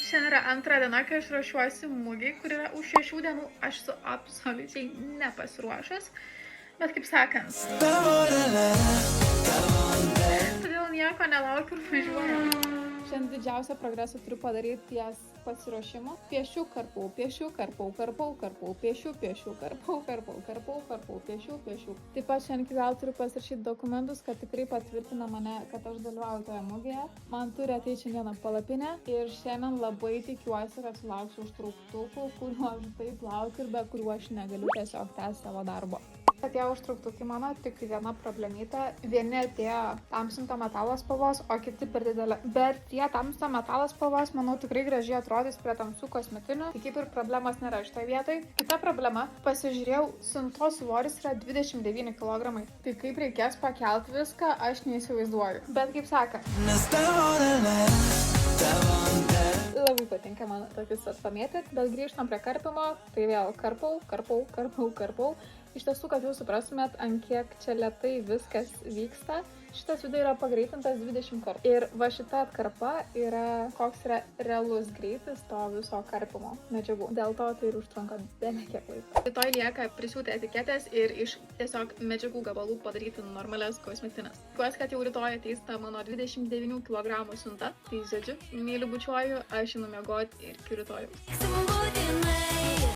Šiandien yra antra diena, kai aš ruošiuosi mugei, kur yra už 6 dienų. Aš esu absoliučiai nepasiruošęs. Bet kaip sakant, todėl nieko nelaukiu ir važiuoju. Šiandien didžiausią progresą turiu padaryti ties pasiruošimu. Piešiu, karpau, piešiu, karpau, karpau, karpau, piešiu, piešiu, karpau, karpau, karpau, karpau, piešiu, piešiu. Taip pat šiandien iki galo turiu pasirašyti dokumentus, kad tikrai patvirtina mane, kad aš dalyvauju toje mugėje. Man turi ateiti šiandieną palapinę ir šiandien labai tikiuosi, kad sulauksiu užtrauktukų, kuriuo aš taip laukiu ir be kuriuo aš negaliu tiesiog tęsti savo darbo. Atėjo užtrauktukai mano, tik viena problemytė. Vieni atėjo tamsinto metalo spalvos, o kiti per didelė. Bet tie tamsinto metalo spalvos, manau, tikrai gražiai atrodys prie tamsių kosmetinių. Tai kaip ir problemas nėra šitoje vietoje. Kita problema, pasižiūrėjau, siuntos svoris yra 29 kg. Tai kaip reikės pakelti viską, aš neįsivaizduoju. Bet kaip saka, labai patinka man tokius atpamėti, bet grįžtam prie karpimo. Tai vėl karpau, karpau, karpau, karpau. Iš tiesų, kad jūs suprastumėt, ant kiek čia lėtai viskas vyksta, šitas video yra pagreitintas 20 kartų. Ir va šita atkarpa yra, koks yra realus greitis to viso karpimo medžiagų. Dėl to tai ir užtrunka belekiek laiko. Rytoj lieka prisiūti etiketės ir iš tiesiog medžiagų gabalų padaryti normalias kosmetinės. Tikiuosi, kad jau rytoj ateis ta mano 29 kg siunta. Tai žodžiu, myliu bučiuoju, aš einu miegoti ir iki rytojaus.